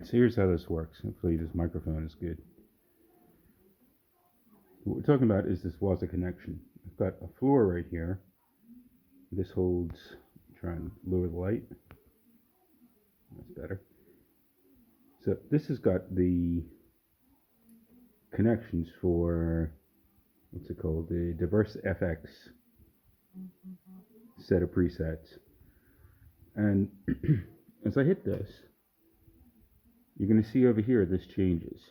So here's how this works. Hopefully this microphone is good. What we're talking about is this WAZA connection. I've got a floor right here. This holds, try and lower the light. That's better. So this has got the connections for, what's it called, the diverse FX set of presets. And as I hit this, you're going to see over here this changes.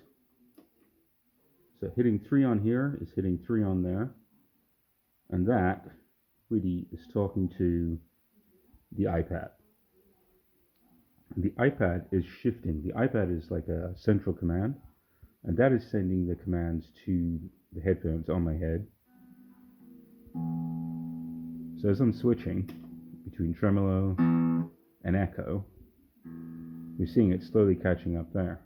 So hitting 3 on here is hitting 3 on there. And that widi is talking to the iPad. The iPad is shifting. The iPad is like a central command, and that is sending the commands to the headphones on my head. So as I'm switching between tremolo and echo, you're seeing it slowly catching up there.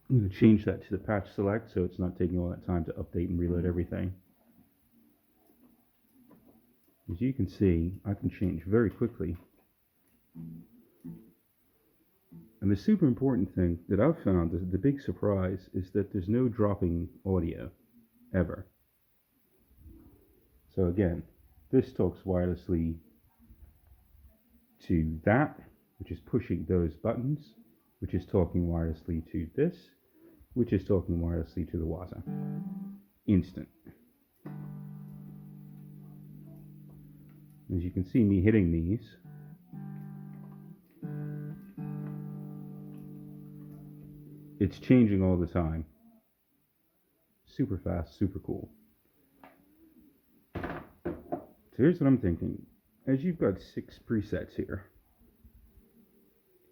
I'm going to change that to the patch select so it's not taking all that time to update and reload everything. As you can see, I can change very quickly. And the super important thing that I've found, is the big surprise, is that there's no dropping audio, ever. So again, this talks wirelessly to that, which is pushing those buttons, which is talking wirelessly to this, which is talking wirelessly to the WAZA. Instant. As you can see me hitting these, it's changing all the time. Super fast, super cool. So here's what I'm thinking. As you've got 6 presets here,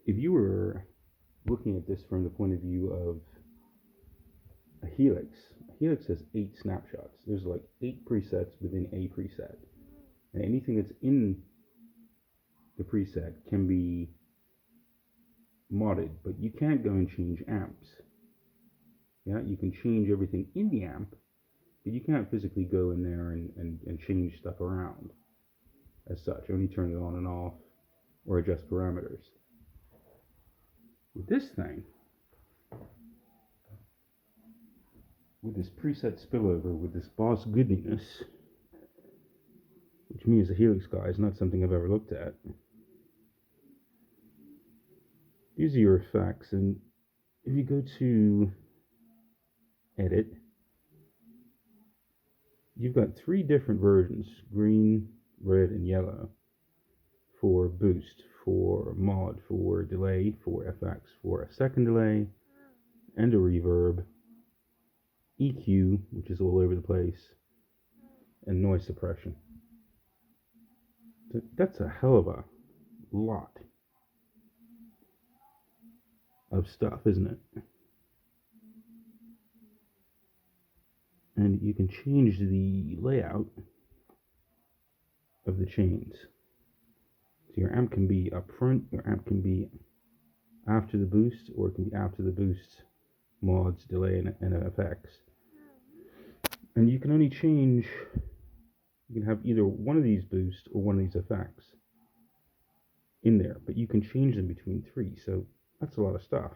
if you were looking at this from the point of view of a helix has 8 snapshots. There's like 8 presets within a preset. And anything that's in the preset can be modded, but you can't go and change amps. Yeah, you can change everything in the amp, but you can't physically go in there and change stuff around as such. Only turn it on and off or adjust parameters. With this thing, with this preset spillover, with this BOSS goodiness, which me as a Helix guy is not something I've ever looked at. These are your effects, and if you go to edit, you've got 3 different versions, green, red, and yellow, for boost, for mod, for delay, for FX, for a second delay, and a reverb, EQ, which is all over the place, and noise suppression. That's a hell of a lot of stuff, isn't it? And you can change the layout of the chains. So your amp can be up front, your amp can be after the boost, or it can be after the boost, mods, delay, and FX. And you can only change, you can have either one of these boosts or one of these effects in there, but you can change them between 3, so that's a lot of stuff.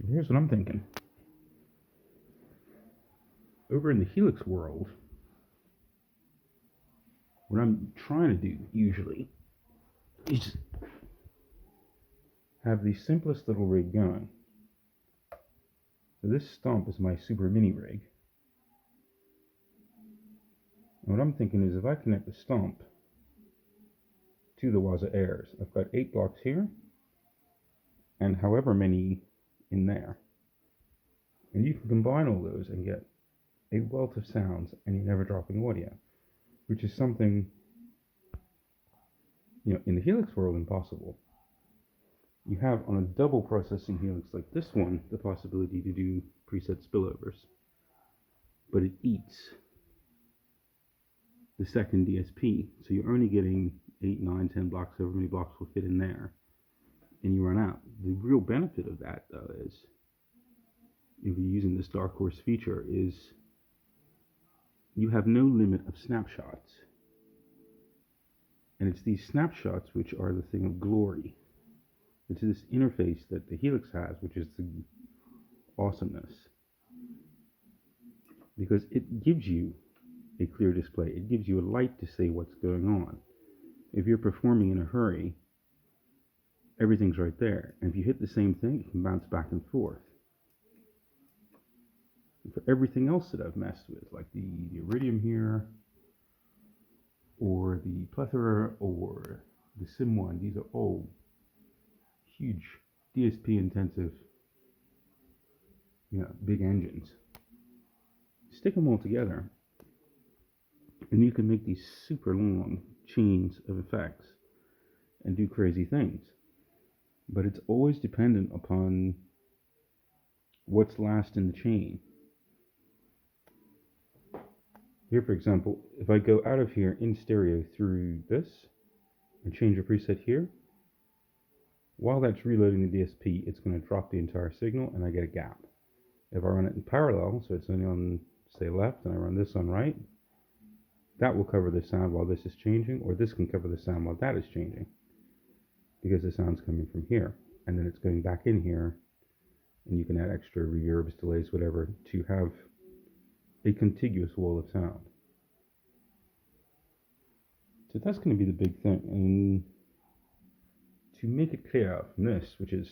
And here's what I'm thinking. Over in the Helix world, what I'm trying to do usually is just have the simplest little rig going. So this Hxstomp is my super mini rig. And what I'm thinking is if I connect the Hxstomp to the WAZA Airs, I've got 8 blocks here and however many in there. And you can combine all those and get a wealth of sounds, and you're never dropping audio, which is something, in the Helix world impossible. You have on a double processing Helix like this one the possibility to do preset spillovers, but it eats the second DSP, so you're only getting 8, 9, 10 blocks, however many blocks will fit in there, and you run out. The real benefit of that, though, is if you're using this dark horse feature, is you have no limit of snapshots. And it's these snapshots which are the thing of glory. It's this interface that the Helix has, which is the awesomeness. Because it gives you a clear display. It gives you a light to say what's going on. If you're performing in a hurry, everything's right there. And if you hit the same thing, it can bounce back and forth. And for everything else that I've messed with, like the iridium here, or the plethora, or the Sim1, these are all huge DSP intensive, big engines. Stick them all together, and you can make these super long chains of effects and do crazy things. But it's always dependent upon what's last in the chain. Here, for example, if I go out of here in stereo through this and change a preset here, while that's reloading the DSP, it's going to drop the entire signal and I get a gap. If I run it in parallel, so it's only on, say, left, and I run this on right, that will cover the sound while this is changing, or this can cover the sound while that is changing, because the sound's coming from here, and then it's going back in here, and you can add extra reverbs, delays, whatever, to have a contiguous wall of sound. So that's going to be the big thing. And to make it clear from this, which is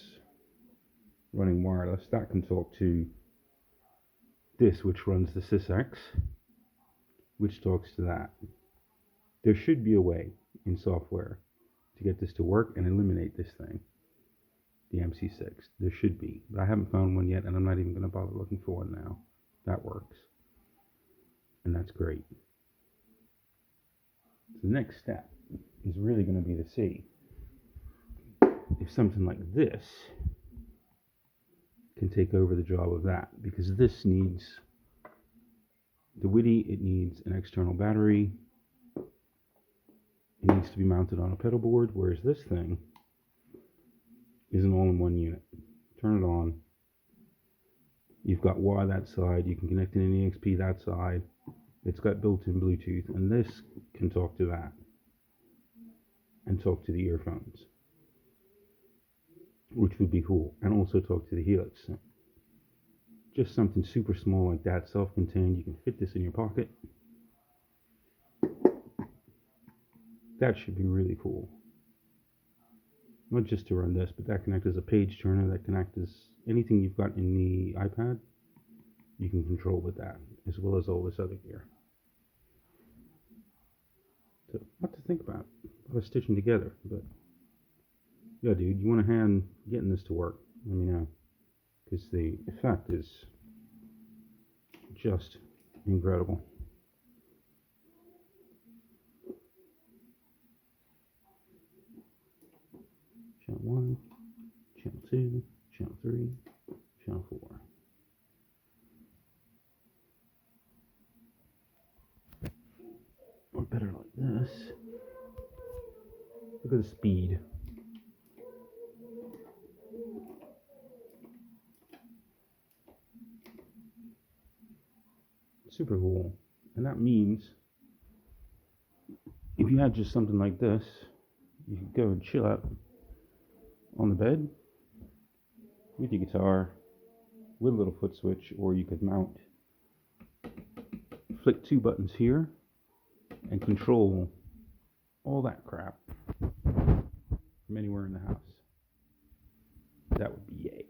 running wireless, that can talk to this, which runs the sysex, which talks to that. There should be a way in software to get this to work and eliminate this thing, the MC6. There should be, but I haven't found one yet, and I'm not even going to bother looking for one now. That works. And that's great. So the next step is really going to be to see if something like this can take over the job of that, because this needs the widi, it needs an external battery, it needs to be mounted on a pedal board, whereas this thing is an all-in-one unit. Turn it on, you've got wire that side, you can connect an EXP that side, it's got built-in Bluetooth, and this can talk to that and talk to the earphones, which would be cool, and also talk to the Helix. Just something super small like that, self-contained. You can fit this in your pocket. That should be really cool. Not just to run this, but that can act as a page turner, that can act as anything you've got in the iPad, you can control with that, as well as all this other gear. So, what to think about. A lot of stitching together, but yeah, dude, you want a hand getting this to work, let me know, because the effect is just incredible. Channel 1, channel 2, channel 3, channel 4. Or better like this. Look at the speed. Super cool. And that means if you had just something like this, you could go and chill out on the bed with your guitar with a little foot switch, or you could mount, flick 2 buttons here and control all that crap from anywhere in the house. That would be yay.